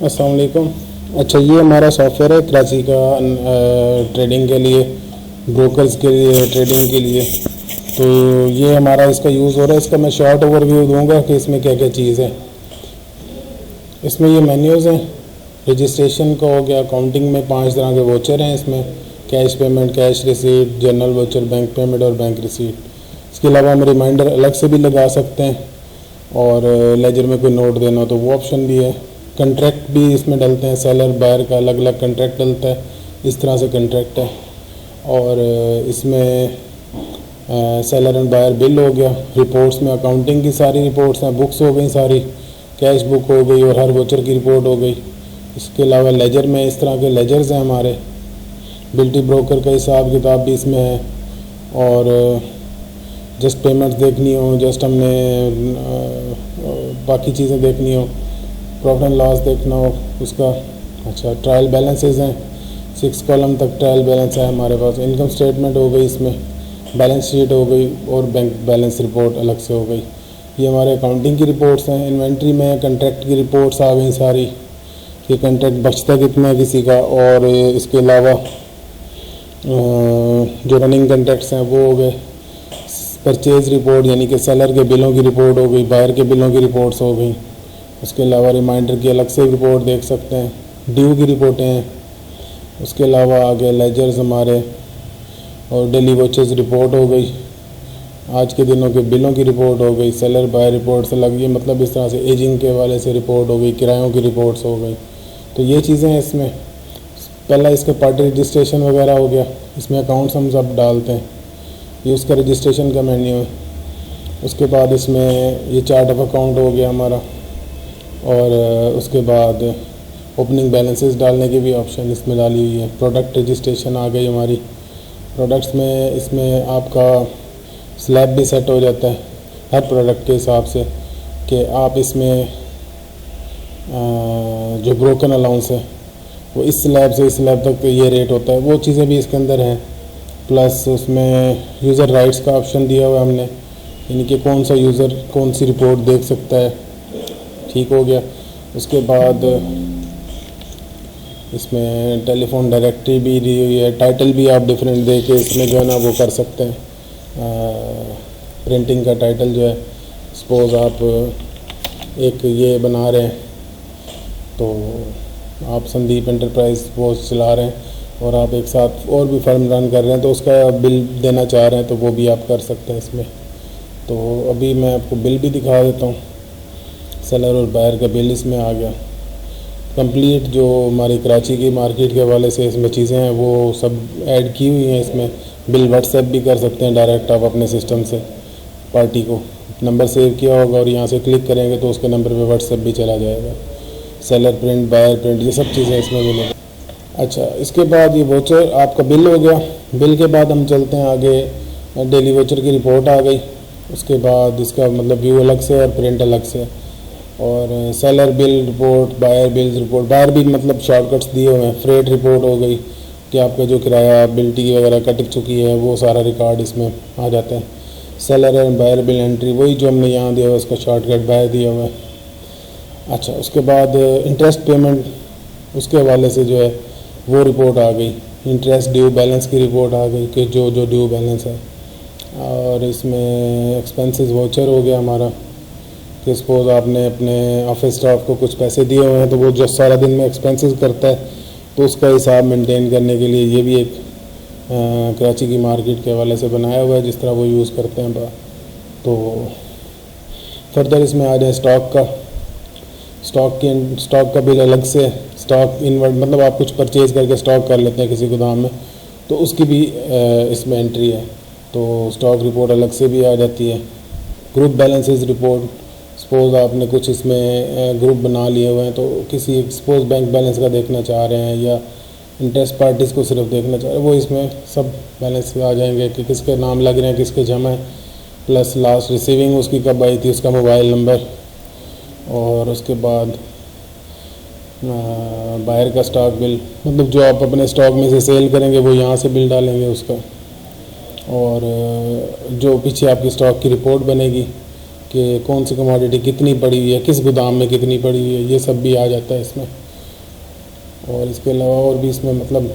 अस्सलाम वालेकुम। अच्छा, ये हमारा सॉफ्टवेयर है कराची का ट्रेडिंग के लिए, ब्रोकर्स के लिए, ट्रेडिंग के लिए। तो ये हमारा इसका यूज़ हो रहा है। इसका मैं शॉर्ट ओवरव्यू दूंगा कि इसमें क्या क्या चीज़ है। इसमें ये मेन्यूज़ हैं। रजिस्ट्रेशन का हो गया, अकाउंटिंग में 5 तरह के वोचर हैं इसमें, cash payment, cash receipt, general voucher, bank payment और बैंक रिसीट। इसके अलावा हम रिमाइंडर अलग से भी लगा सकते हैं और लेजर में कोई नोट देना हो तो वो ऑप्शन भी है। कंट्रैक्ट भी इसमें डलते हैं, सेलर बायर का अलग अलग कंट्रैक्ट डलता है, इस तरह से कंट्रैक्ट है। और इसमें सेलर एंड बायर बिल हो गया। रिपोर्ट्स में अकाउंटिंग की सारी रिपोर्ट्स हैं, बुक्स हो गई सारी, कैश बुक हो गई और हर वोचर की रिपोर्ट हो गई। इसके अलावा लेजर में इस तरह के लेजर्स हैं हमारे, बिल्टी ब्रोकर का हिसाब किताब भी इसमें है। और जस्ट पेमेंट्स देखनी हो, जस्ट हमने बाकी चीज़ें देखनी हो, प्रॉफिट एंड लॉस देखना हो उसका। अच्छा, ट्रायल बैलेंसेस हैं, 6 कॉलम तक ट्रायल बैलेंस है हमारे पास। इनकम स्टेटमेंट हो गई, इसमें बैलेंस शीट हो गई और बैंक बैलेंस रिपोर्ट अलग से हो गई। ये हमारे अकाउंटिंग की रिपोर्ट्स हैं। इन्वेंट्री में कंट्रैक्ट की रिपोर्ट्स आ गई सारी, कि कंट्रैक्ट बचता कितना है किसी का। और इसके अलावा जो रनिंग कंट्रैक्ट्स हैं वो हो गए। परचेज़ रिपोर्ट यानी कि सेलर के बिलों की रिपोर्ट हो गई, बायर के बिलों की रिपोर्ट्स हो गई। उसके अलावा रिमाइंडर की अलग से रिपोर्ट देख सकते हैं, ड्यू की रिपोर्टें हैं। उसके अलावा आगे लेजर्स हमारे और डेली वॉचेस रिपोर्ट हो गई, आज के दिनों के बिलों की रिपोर्ट हो गई, सेलर बायर रिपोर्ट्स अलग, ये मतलब इस तरह से एजिंग के वाले से रिपोर्ट हो गई, किरायों की रिपोर्ट्स हो गई। तो ये चीज़ें हैं इसमें। पहला इसका पार्टी रजिस्ट्रेशन वगैरह हो गया, इसमें अकाउंट्स हम सब डालते हैं। ये उसका रजिस्ट्रेशन का मेन्यू है। उसके बाद इसमें ये चार्ट ऑफ अकाउंट हो गया हमारा। और उसके बाद ओपनिंग बैलेंसेस डालने की भी ऑप्शन इसमें डाली हुई है। प्रोडक्ट रजिस्ट्रेशन आ गई हमारी। प्रोडक्ट्स में इसमें आपका स्लैब भी सेट हो जाता है हर प्रोडक्ट के हिसाब से, कि आप इसमें जो ब्रोकन अलाउंस है वो इस स्लैब से इस स्लैब तक ये रेट होता है, वो चीज़ें भी इसके अंदर हैं। प्लस उसमें यूज़र राइट्स का ऑप्शन दिया हुआ है हमने, यानी कि कौन सा यूज़र कौन सी रिपोर्ट देख सकता है। ठीक हो गया। उसके बाद इसमें टेलीफोन डायरेक्टरी भी दी हुई है। टाइटल भी आप डिफरेंट दे के इसमें जो है ना वो कर सकते हैं। प्रिंटिंग का टाइटल जो है, सपोज़ आप एक ये बना रहे हैं तो आप संदीप एंटरप्राइज वो चला रहे हैं और आप एक साथ और भी फर्म रन कर रहे हैं तो उसका बिल देना चाह रहे हैं तो वो भी आप कर सकते हैं इसमें। तो अभी मैं आपको बिल भी दिखा देता हूँ। सेलर और बायर का बिल इसमें आ गया कंप्लीट। जो हमारी कराची की मार्केट के हवाले से इसमें चीज़ें हैं वो सब ऐड की हुई हैं इसमें। बिल व्हाट्सएप भी कर सकते हैं डायरेक्ट आप अपने सिस्टम से। पार्टी को नंबर सेव किया होगा और यहाँ से क्लिक करेंगे तो उसके नंबर पे व्हाट्सएप भी चला जाएगा। सेलर प्रिंट, बायर प्रिंट, ये सब चीज़ें इसमें मिलेंगी। अच्छा, इसके बाद ये वोचर आपका बिल हो गया। बिल के बाद हम चलते हैं आगे। डेली वोचर की रिपोर्ट आ गई। उसके बाद इसका मतलब व्यू अलग से और प्रिंट अलग से। और seller bill report, buyer bill report, buyer भी मतलब शॉर्टकट्स दिए हुए हैं। फ्रेट रिपोर्ट हो गई कि आपका जो किराया बिल्टी वगैरह कट चुकी है वो सारा रिकॉर्ड इसमें आ जाता है। Seller and buyer bill entry वही जो हमने यहाँ दिया हुआ है, उसका शॉर्टकट बायर दिया हुआ है। अच्छा, उसके बाद इंटरेस्ट पेमेंट उसके हवाले से जो है वो रिपोर्ट आ गई। इंटरेस्ट ड्यू बैलेंस की रिपोर्ट आ गई कि जो जो ड्यू बैलेंस है। और इसमें एक्सपेंसेस वाउचर हो गया हमारा कि सपोज़ आपने अपने ऑफिस स्टाफ को कुछ पैसे दिए हुए हैं तो वो जो सारा दिन में एक्सपेंसेस करता है तो उसका हिसाब मेंटेन करने के लिए ये भी एक कराची की मार्केट के हवाले से बनाया हुआ है जिस तरह वो यूज़ करते हैं। तो फर्दर इसमें आ जाए स्टॉक का बिल अलग से। स्टॉक इन्वर्ट मतलब आप कुछ परचेज़ करके स्टॉक कर लेते हैं किसी गोदाम में तो उसकी भी इसमें एंट्री है। तो स्टॉक रिपोर्ट अलग से भी आ जाती है। ग्रुप बैलेंसेस रिपोर्ट, सपोज़ आपने कुछ इसमें ग्रुप बना लिए हुए हैं तो किसी सपोज़ बैंक बैलेंस का देखना चाह रहे हैं या इंटरेस्ट पार्टीज़ को सिर्फ देखना चाह रहे हैं, वो इसमें सब बैलेंस आ जाएंगे कि किसके नाम लग रहे हैं, किसके जमा है, प्लस लास्ट रिसीविंग उसकी कब आई थी, उसका मोबाइल नंबर। और उसके बाद बाहर का स्टॉक बिल, मतलब जो आप अपने स्टॉक में से सेल करेंगे वो यहाँ से बिल डालेंगे उसका। और जो पीछे आपकी स्टॉक की रिपोर्ट बनेगी कि कौन सी कमोडिटी कितनी पड़ी हुई है, किस गोदाम में कितनी पड़ी हुई है, ये सब भी आ जाता है इसमें। और इसके अलावा और भी इसमें मतलब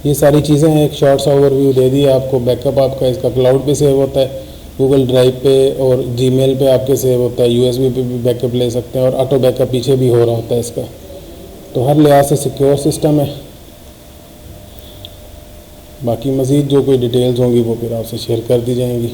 ये सारी चीज़ें हैं। एक शॉर्ट सा ओवरव्यू दे दिया आपको। बैकअप आपका इसका क्लाउड पे सेव होता है, गूगल ड्राइव पे और जीमेल पे आपके सेव होता है, यूएसबी पे भी बैकअप ले सकते हैं और ऑटो बैकअप पीछे भी हो रहा होता है इसका। तो हर लिहाज से सिक्योर सिस्टम है। बाकी मज़ीद जो कोई डिटेल्स होंगी वो फिर आपसे शेयर कर दी जाएंगी।